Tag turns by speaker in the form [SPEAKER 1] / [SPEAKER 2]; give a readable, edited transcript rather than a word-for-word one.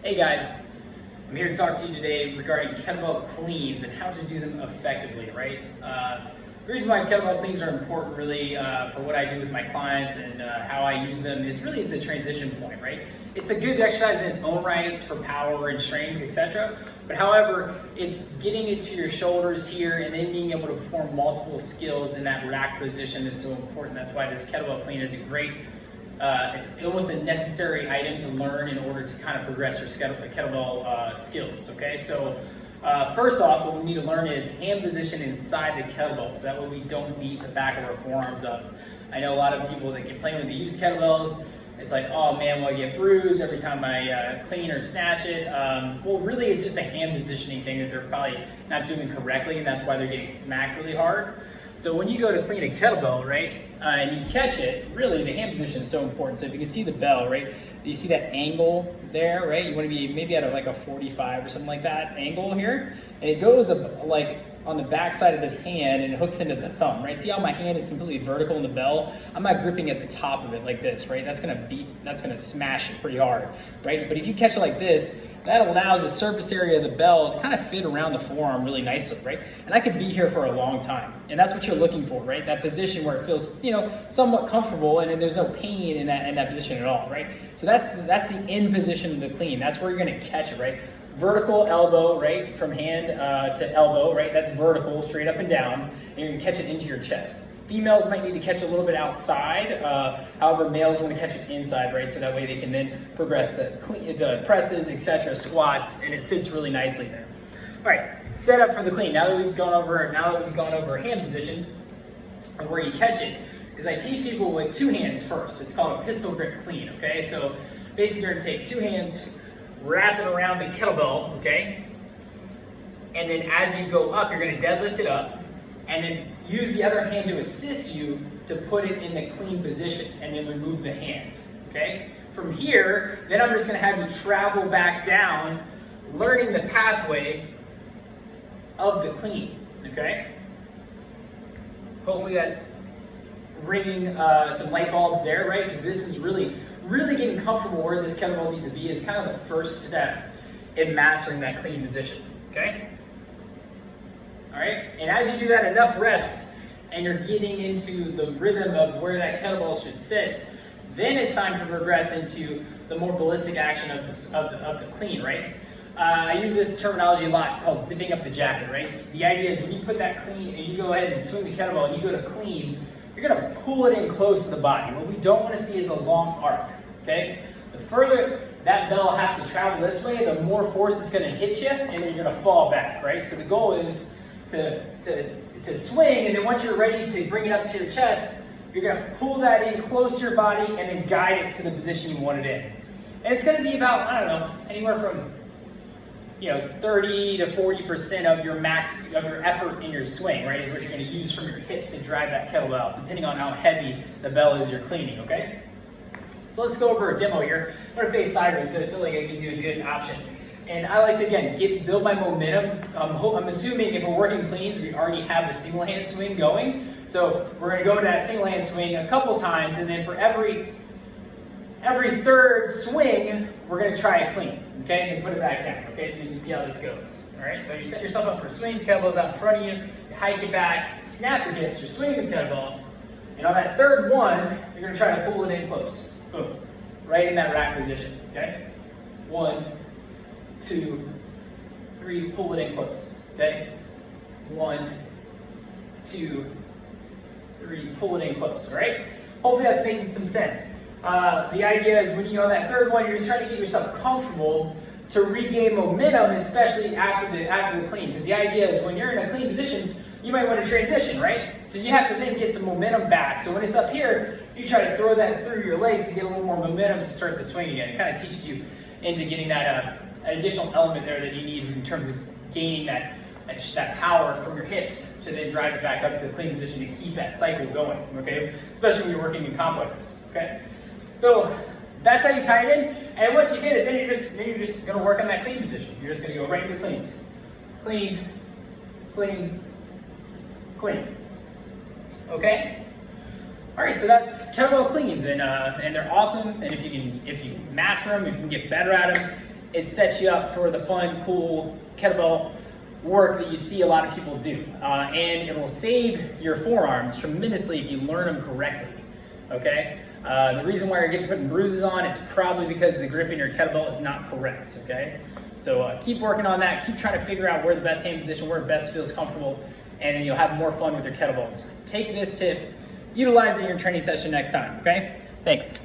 [SPEAKER 1] Hey guys, I'm here to talk to you today regarding kettlebell cleans and how to do them effectively, right? The reason why kettlebell cleans are important really for what I do with my clients and how I use them is really it's a transition point, right? It's a good exercise in its own right for power and strength, etc. But however, it's getting it to your shoulders here and then being able to perform multiple skills in that rack position that's so important. That's why this kettlebell clean is a great it's almost a necessary item to learn in order to kind of progress your kettlebell skills, okay? So first off, what we need to learn is hand position inside the kettlebell, so that way we don't beat the back of our forearms up. I know a lot of people that complain when they use kettlebells, it's like, oh man, will I get bruised every time I clean or snatch it? Well, really it's just a hand positioning thing that they're probably not doing correctly, and that's why they're getting smacked really hard. So when you go to clean a kettlebell, right, and you catch it, really the hand position is so important. So if you can see the bell, right, you see that angle there, right? You want to be maybe at like a 45 or something like that angle here, and it goes like on the back side of this hand and it hooks into the thumb, right? See how my hand is completely vertical in the bell? I'm not gripping at the top of it like this, right? That's gonna smash it pretty hard, right? But if you catch it like this, that allows the surface area of the bell to kind of fit around the forearm really nicely, right? And I could be here for a long time. And that's what you're looking for, right? That position where it feels, somewhat comfortable and there's no pain in that position at all, right? So that's the end position of the clean. That's where you're gonna catch it, right? Vertical elbow, right? From hand to elbow, right? That's vertical, straight up and down. And you're gonna catch it into your chest. Females might need to catch a little bit outside. However, males want to catch it inside, right? So that way they can then progress to presses, etc., squats, and it sits really nicely there. All right, set up for the clean. Now that we've gone over hand position of where you catch it, is I teach people with two hands first. It's called a pistol grip clean, okay? So basically you're gonna take two hands, wrap it around the kettlebell, okay? And then as you go up, you're gonna deadlift it up, and then use the other hand to assist you to put it in the clean position, and then remove the hand, okay? From here, then I'm just gonna have you travel back down, learning the pathway of the clean, okay? Hopefully that's ringing some light bulbs there, right? Because this is really getting comfortable where this kettlebell needs to be is kind of the first step in mastering that clean position, okay? All right, and as you do that enough reps and you're getting into the rhythm of where that kettlebell should sit, then it's time to progress into the more ballistic action of the clean, right? I use this terminology a lot called zipping up the jacket, right? The idea is when you put that clean and you go ahead and swing the kettlebell and you go to clean, you're gonna pull it in close to the body. What we don't wanna see is a long arc, okay? The further that bell has to travel this way, the more force it's gonna hit you and then you're gonna fall back, right? So the goal is to swing, and then once you're ready to bring it up to your chest, you're gonna pull that in close to your body and then guide it to the position you want it in. And it's gonna be about, I don't know, anywhere from 30 to 40% of your effort in your swing, right, is what you're gonna use from your hips to drive that kettlebell, depending on how heavy the bell is you're cleaning, okay? So let's go over a demo here. I'm gonna face sideways because I feel like it gives you a good option. And I like to, again, build my momentum. I'm assuming if we're working cleans, we already have a single hand swing going. So we're gonna go to that single hand swing a couple times, and then for every third swing, we're gonna try a clean, okay? And then put it back down, okay? So you can see how this goes, all right? So you set yourself up for a swing, kettlebell's out in front of you, you hike it back, snap your hips, you're swinging the kettlebell, and on that third one, you're gonna try to pull it in close, boom, right in that rack position, okay? 1, 2, 3, pull it in close, okay? 1, 2, 3, pull it in close, all right? Hopefully that's making some sense. The idea is when you're on that third one, you're just trying to get yourself comfortable to regain momentum, especially after the clean. Because the idea is when you're in a clean position, you might want to transition, right? So you have to then get some momentum back. So when it's up here, you try to throw that through your legs to get a little more momentum to start the swing again. It kind of teaches you into getting that additional element there that you need in terms of gaining that power from your hips to then drive it back up to the clean position to keep that cycle going, okay? Especially when you're working in complexes, okay? So that's how you tie it in, and once you get it, then you're just gonna work on that clean position. You're just gonna go right into cleans. Clean, clean, clean. Okay? All right, so that's kettlebell cleans, and they're awesome. And if you can master them, if you can get better at them, it sets you up for the fun, cool kettlebell work that you see a lot of people do. And it will save your forearms tremendously if you learn them correctly, okay? The reason why you're getting putting bruises on, it's probably because the grip in your kettlebell is not correct, okay? So keep working on that, keep trying to figure out where the best hand position, where it best feels comfortable, and then you'll have more fun with your kettlebells. Take this tip, utilize it in your training session next time, okay? Thanks.